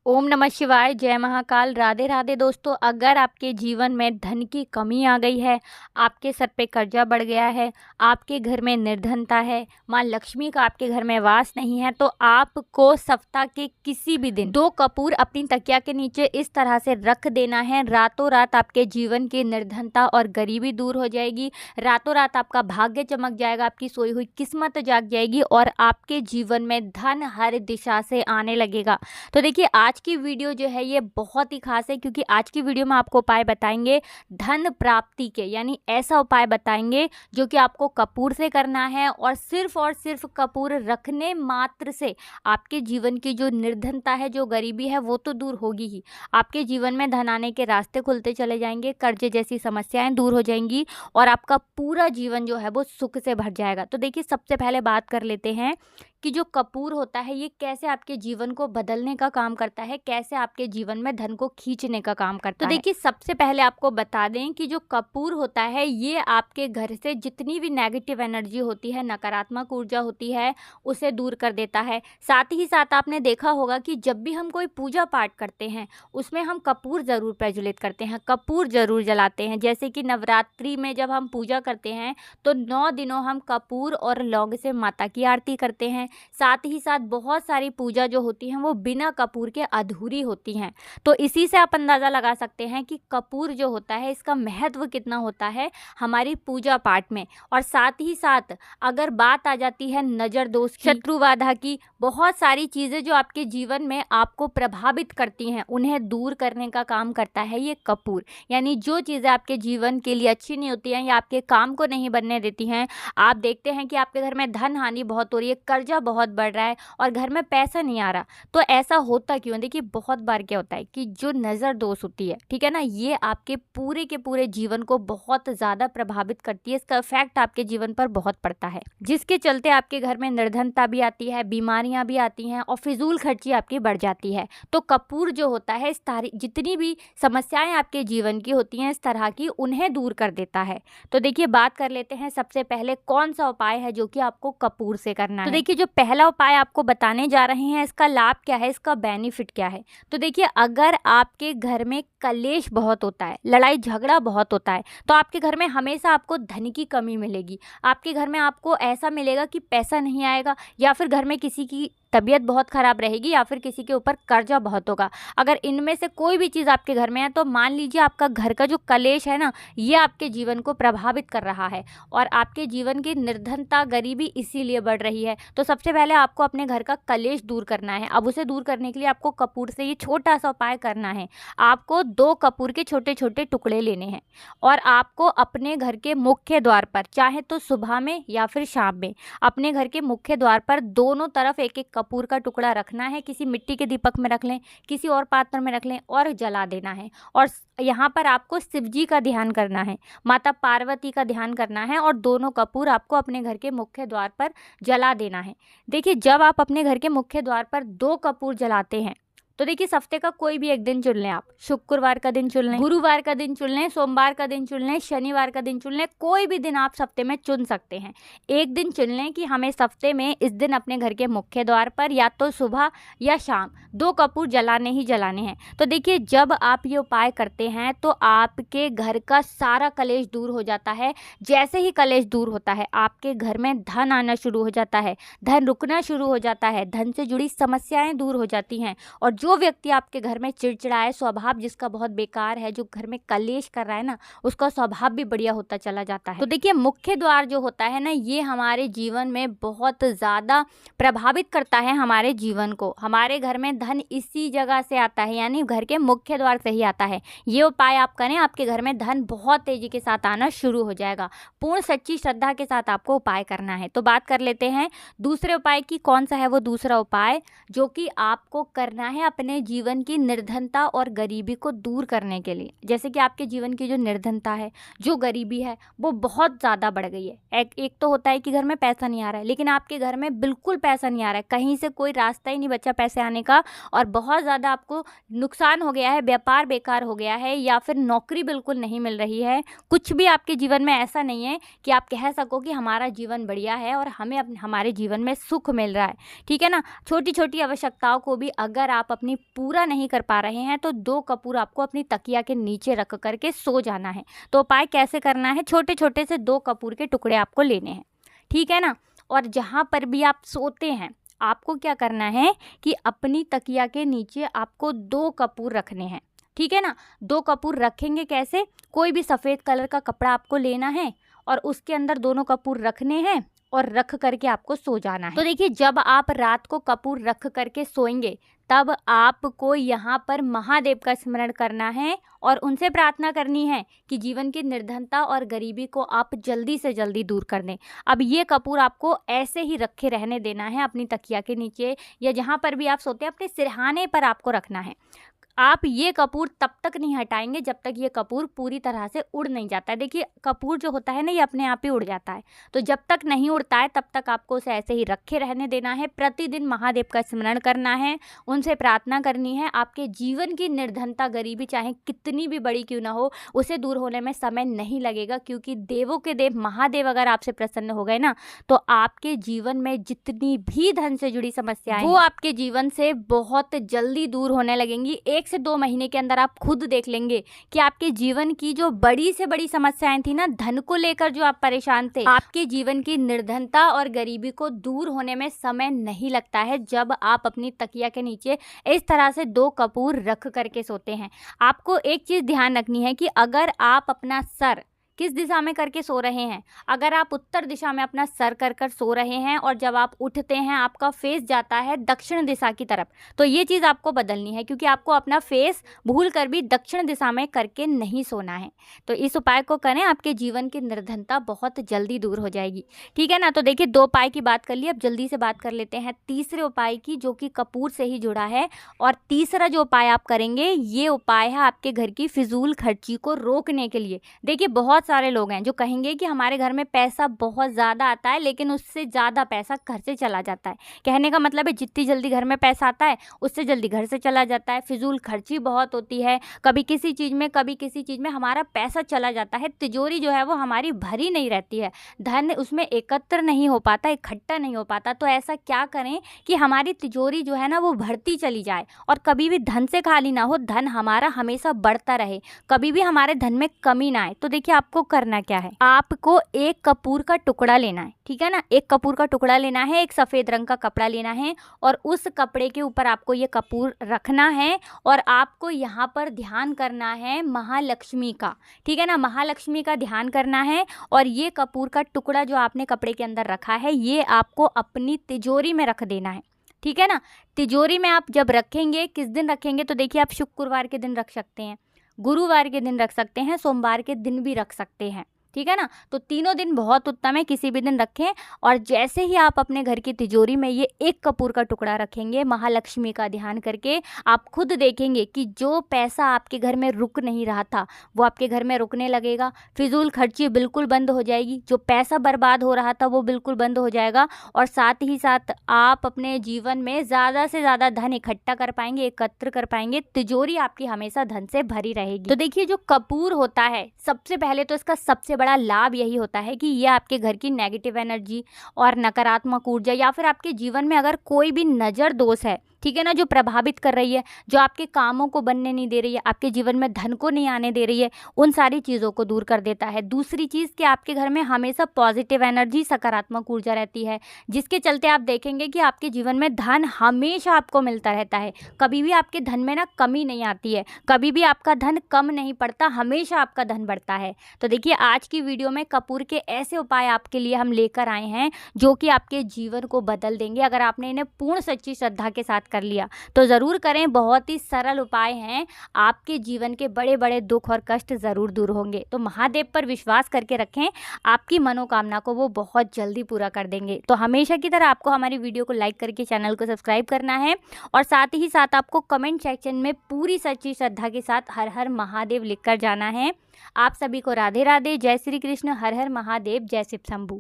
ओम नमः शिवाय, जय महाकाल, राधे राधे। दोस्तों, अगर आपके जीवन में धन की कमी आ गई है, आपके सर पे कर्जा बढ़ गया है, आपके घर में निर्धनता है, माँ लक्ष्मी का आपके घर में वास नहीं है, तो आपको सप्ताह के किसी भी दिन 2 कपूर अपनी तकिया के नीचे इस तरह से रख देना है। रातों रात आपके जीवन की निर्धनता और गरीबी दूर हो जाएगी। रातों रात आपका भाग्य चमक जाएगा, आपकी सोई हुई किस्मत जाग जाएगी और आपके जीवन में धन हर दिशा से आने लगेगा। तो देखिए, आज की वीडियो जो है ये बहुत ही खास है, क्योंकि आज की वीडियो में आपको उपाय बताएंगे धन प्राप्ति के, यानी ऐसा उपाय बताएंगे जो कि आपको कपूर से करना है और सिर्फ कपूर रखने मात्र से आपके जीवन की जो निर्धनता है, जो गरीबी है, वो तो दूर होगी ही। आपके जीवन में धन आने के रास्ते खुलते चले जाएंगे, कर्जे जैसी समस्याएं दूर हो जाएंगी और आपका पूरा जीवन जो है वो सुख से भर जाएगा। तो देखिए, सबसे पहले बात कर लेते हैं कि जो कपूर होता है ये कैसे आपके जीवन को बदलने का काम करता है, कैसे आपके जीवन में धन को खींचने का काम करता है। तो देखिए, सबसे पहले आपको बता दें कि जो कपूर होता है ये आपके घर से जितनी भी नेगेटिव एनर्जी होती है, नकारात्मक ऊर्जा होती है, उसे दूर कर देता है। साथ ही साथ आपने देखा होगा कि जब भी हम कोई पूजा पाठ करते हैं उसमें हम कपूर ज़रूर प्रज्वलित करते हैं, कपूर ज़रूर जलाते हैं। जैसे कि नवरात्रि में जब हम पूजा करते हैं तो 9 दिनों हम कपूर और लौंग से माता की आरती करते हैं। साथ ही साथ बहुत सारी पूजा जो होती हैं वो बिना कपूर के अधूरी होती हैं। तो इसी से आप अंदाज़ा लगा सकते हैं कि कपूर जो होता है इसका महत्व कितना होता है हमारी पूजा पाठ में। और साथ ही साथ अगर बात आ जाती है नज़र दोष की, शत्रु बाधा की, बहुत सारी चीज़ें जो आपके जीवन में आपको प्रभावित करती हैं उन्हें दूर करने का काम करता है ये कपूर। यानी जो चीज़ें आपके जीवन के लिए अच्छी नहीं होती हैं या आपके काम को नहीं बनने देती हैं, आप देखते हैं कि आपके घर में धन हानि बहुत हो रही है, कर्जा बहुत बढ़ रहा है और घर में पैसा नहीं आ रहा, तो ऐसा होता क्यों? देखिए, बहुत बार क्या होता है कि जो नज़र दोष होती है, ठीक है ना, ये आपके पूरे के पूरे जीवन को बहुत ज़्यादा प्रभावित करती है। इसका इफेक्ट आपके जीवन पर बहुत पड़ता है, जिसके चलते आपके घर में निर्धनता भी आती है, बीमारियां भी आती हैं और फिजूल खर्ची आपकी बढ़ जाती है। तो कपूर जो होता है इस तरह जितनी भी समस्याएं आपके जीवन की होती हैं इस तरह की, उन्हें दूर कर देता है। तो देखिए, बात कर लेते हैं सबसे पहले कौन सा उपाय है जो कि आपको कपूर से करना है। तो देखिए, जो पहला उपाय आपको बताने जा रहे हैं इसका लाभ क्या है, इसका बेनिफिट क्या है। तो देखिए, अगर आपके घर में कलेश बहुत होता है, लड़ाई झगड़ा बहुत होता है, तो आपके घर में हमेशा आपको धन की कमी मिलेगी। आपके घर में आपको ऐसा मिलेगा कि पैसा नहीं आएगा, या फिर घर में किसी की तबीयत बहुत ख़राब रहेगी, या फिर किसी के ऊपर कर्जा बहुत होगा। अगर इनमें से कोई भी चीज़ आपके घर में है तो मान लीजिए आपका घर का जो कलेश है ना, ये आपके जीवन को प्रभावित कर रहा है और आपके जीवन की निर्धनता गरीबी इसीलिए बढ़ रही है। तो सबसे पहले आपको अपने घर का कलेश दूर करना है। अब उसे दूर करने के लिए आपको कपूर से ये छोटा सा उपाय करना है। आपको 2 कपूर के छोटे छोटे टुकड़े लेने हैं और आपको अपने घर के मुख्य द्वार पर, चाहे तो सुबह में या फिर शाम में, अपने घर के मुख्य द्वार पर दोनों तरफ एक एक कपूर का टुकड़ा रखना है। किसी मिट्टी के दीपक में रख लें, किसी और पात्र में रख लें और जला देना है। और यहाँ पर आपको शिव जी का ध्यान करना है, माता पार्वती का ध्यान करना है और दोनों कपूर आपको अपने घर के मुख्य द्वार पर जला देना है। देखिए, जब आप अपने घर के मुख्य द्वार पर 2 कपूर जलाते हैं तो देखिए, इस हफ्ते का कोई भी एक दिन चुन लें। आप शुक्रवार का दिन चुन लें, गुरुवार का दिन चुन लें, सोमवार का दिन चुन लें, शनिवार का दिन चुन लें, कोई भी दिन आप हफ्ते में चुन सकते हैं। एक दिन चुन लें कि हमें इस हफ्ते में इस दिन अपने घर के मुख्य द्वार पर या तो सुबह या शाम 2 कपूर जलाने ही जलाने हैं। तो देखिए, जब आप ये उपाय करते हैं तो आपके घर का सारा कलेश दूर हो जाता है। जैसे ही कलेश दूर होता है आपके घर में धन आना शुरू हो जाता है, धन रुकना शुरू हो जाता है, धन से जुड़ी समस्याएं दूर हो जाती हैं। और जो व्यक्ति आपके घर में चिड़चिड़ा है, स्वभाव जिसका बहुत बेकार है, जो घर में कलेश कर रहा है ना, उसका स्वभाव भी बढ़िया होता चला जाता है। तो देखिए, मुख्य द्वार जो होता है ना, ये हमारे जीवन में बहुत ज़्यादा प्रभावित करता है हमारे जीवन को। हमारे घर में धन इसी जगह से आता है, यानी घर के मुख्य द्वार से ही आता है। ये उपाय आप करें, आपके घर में धन बहुत तेजी के साथ आना शुरू हो जाएगा। पूर्ण सच्ची श्रद्धा के साथ आपको उपाय करना है। तो बात कर लेते हैं दूसरे उपाय की। कौन सा है वो दूसरा उपाय जो कि आपको करना है अपने जीवन की निर्धनता और गरीबी को दूर करने के लिए। जैसे कि आपके जीवन की जो निर्धनता है, जो गरीबी है, वो बहुत ज़्यादा बढ़ गई है। एक तो होता है कि घर में पैसा नहीं आ रहा है, लेकिन आपके घर में बिल्कुल पैसा नहीं आ रहा है, कहीं से कोई रास्ता ही नहीं बचा पैसे आने का और बहुत ज़्यादा आपको नुकसान हो गया है, व्यापार बेकार हो गया है या फिर नौकरी बिल्कुल नहीं मिल रही है। कुछ भी आपके जीवन में ऐसा नहीं है कि आप कह सको कि हमारा जीवन बढ़िया है और हमें हमारे जीवन में सुख मिल रहा है, ठीक है ना। छोटी छोटी आवश्यकताओं को भी अगर आप अपनी अपनी पूरा नहीं कर पा रहे हैं तो 2 कपूर आपको अपनी तकिया के नीचे रख करके सो जाना है। तो उपाय कैसे करना है, छोटे छोटे से 2 कपूर के टुकड़े आपको लेने हैं, ठीक है ना। और जहाँ पर भी आप सोते हैं आपको क्या करना है कि अपनी तकिया के नीचे आपको 2 कपूर रखने हैं, ठीक है ना। 2 कपूर रखेंगे कैसे, कोई भी सफ़ेद कलर का कपड़ा आपको लेना है और उसके अंदर दोनों कपूर रखने हैं और रख करके आपको सो जाना है। तो देखिए, जब आप रात को कपूर रख करके सोएंगे तब आपको यहाँ पर महादेव का स्मरण करना है और उनसे प्रार्थना करनी है कि जीवन की निर्धनता और गरीबी को आप जल्दी से जल्दी दूर कर दें। अब ये कपूर आपको ऐसे ही रखे रहने देना है, अपनी तकिया के नीचे या जहाँ पर भी आप सोते हैं अपने सिरहाने पर आपको रखना है। आप ये कपूर तब तक नहीं हटाएंगे जब तक ये कपूर पूरी तरह से उड़ नहीं जाता है। देखिए, कपूर जो होता है ना, ये अपने आप ही उड़ जाता है, तो जब तक नहीं उड़ता है तब तक आपको उसे ऐसे ही रखे रहने देना है। प्रतिदिन महादेव का स्मरण करना है, उनसे प्रार्थना करनी है। आपके जीवन की निर्धनता गरीबी चाहे कितनी भी बड़ी क्यों ना हो, उसे दूर होने में समय नहीं लगेगा, क्योंकि देवों के देव महादेव अगर आपसे प्रसन्न हो गए ना तो आपके जीवन में जितनी भी धन से जुड़ी समस्याएं वो आपके जीवन से बहुत जल्दी दूर होने लगेंगी। 1 से 2 महीने के अंदर आप खुद देख लेंगे कि आपके जीवन की जो बड़ी से बड़ी समस्याएं थी ना, धन को लेकर जो आप परेशान थे, आपके जीवन की निर्धनता और गरीबी को दूर होने में समय नहीं लगता है जब आप अपनी तकिया के नीचे इस तरह से 2 कपूर रख करके सोते हैं। आपको एक चीज़ ध्यान रखनी है कि अगर आप अपना सर किस दिशा में करके सो रहे हैं, अगर आप उत्तर दिशा में अपना सर कर कर सो रहे हैं और जब आप उठते हैं आपका फेस जाता है दक्षिण दिशा की तरफ, तो ये चीज़ आपको बदलनी है, क्योंकि आपको अपना फेस भूल कर भी दक्षिण दिशा में करके नहीं सोना है। तो इस उपाय को करें, आपके जीवन की निर्धनता बहुत जल्दी दूर हो जाएगी, ठीक है ना। तो देखिए, 2 उपाय की बात कर ली, अब जल्दी से बात कर लेते हैं तीसरे उपाय की, जो कि कपूर से ही जुड़ा है। और तीसरा जो उपाय आप करेंगे, ये उपाय है आपके घर की फिजूल खर्ची को रोकने के लिए। देखिए, बहुत सारे लोग हैं जो कहेंगे कि हमारे घर में पैसा बहुत ज़्यादा आता है लेकिन उससे ज़्यादा पैसा घर से चला जाता है। कहने का मतलब है जितनी जल्दी घर में पैसा आता है उससे जल्दी घर से चला जाता है। फिजूल खर्ची बहुत होती है, कभी किसी चीज़ में कभी किसी चीज़ में हमारा पैसा चला जाता है। तिजोरी जो है वो हमारी भरी नहीं रहती है, धन उसमें एकत्र नहीं हो पाता, इकट्ठा नहीं हो पाता। तो ऐसा क्या करें कि हमारी तिजोरी जो है ना वो भरती चली जाए और कभी भी धन से खाली ना हो, धन हमारा हमेशा बढ़ता रहे, कभी भी हमारे धन में कमी ना आए। तो देखिए, आपको करना क्या है, आपको 1 कपूर का टुकड़ा लेना है, ठीक है ना। 1 कपूर का टुकड़ा लेना है, एक सफ़ेद रंग का कपड़ा लेना है और उस कपड़े के ऊपर आपको ये कपूर रखना है और आपको यहाँ पर ध्यान करना है महालक्ष्मी का, ठीक है ना। महालक्ष्मी का ध्यान करना है और ये कपूर का टुकड़ा जो आपने कपड़े के अंदर रखा है ये आपको अपनी तिजोरी में रख देना है, ठीक है ना। तिजोरी में आप जब रखेंगे, किस दिन रखेंगे, तो देखिए, आप शुक्रवार के दिन रख सकते हैं, गुरुवार के दिन रख सकते हैं, सोमवार के दिन भी रख सकते हैं, ठीक है ना। तो तीनों दिन बहुत उत्तम है, किसी भी दिन रखें। और जैसे ही आप अपने घर की तिजोरी में ये 1 कपूर का टुकड़ा रखेंगे महालक्ष्मी का ध्यान करके, आप खुद देखेंगे कि जो पैसा आपके घर में रुक नहीं रहा था वो आपके घर में रुकने लगेगा, फिजूल खर्ची बिल्कुल बंद हो जाएगी, जो पैसा बर्बाद हो रहा था वो बिल्कुल बंद हो जाएगा और साथ ही साथ आप अपने जीवन में ज़्यादा से ज़्यादा धन इकट्ठा कर पाएंगे, एकत्र कर पाएंगे। तिजोरी आपकी हमेशा धन से भरी रहेगी। तो देखिए, जो कपूर होता है, सबसे पहले तो इसका सबसे बड़ा लाभ यही होता है कि ये आपके घर की नेगेटिव एनर्जी और नकारात्मक ऊर्जा या फिर आपके जीवन में अगर कोई भी नज़र दोष है, ठीक है ना, जो प्रभावित कर रही है, जो आपके कामों को बनने नहीं दे रही है, आपके जीवन में धन को नहीं आने दे रही है, उन सारी चीज़ों को दूर कर देता है। दूसरी चीज़ कि आपके घर में हमेशा पॉजिटिव एनर्जी, सकारात्मक ऊर्जा रहती है, जिसके चलते आप देखेंगे कि आपके जीवन में धन हमेशा आपको मिलता रहता है, कभी भी आपके धन में ना कमी नहीं आती है, कभी भी आपका धन कम नहीं पड़ता, हमेशा आपका धन बढ़ता है। तो देखिए, आज की वीडियो में कपूर के ऐसे उपाय आपके लिए हम लेकर आए हैं जो कि आपके जीवन को बदल देंगे। अगर आपने इन्हें पूर्ण सच्ची श्रद्धा के साथ कर लिया तो ज़रूर करें, बहुत ही सरल उपाय हैं, आपके जीवन के बड़े बड़े दुख और कष्ट ज़रूर दूर होंगे। तो महादेव पर विश्वास करके रखें, आपकी मनोकामना को वो बहुत जल्दी पूरा कर देंगे। तो हमेशा की तरह आपको हमारी वीडियो को लाइक करके चैनल को सब्सक्राइब करना है और साथ ही साथ आपको कमेंट सेक्शन में पूरी सच्ची श्रद्धा के साथ हर हर महादेव लिखकर जाना है। आप सभी को राधे राधे, जय श्री कृष्ण, हर हर महादेव, जय शिव शंभू।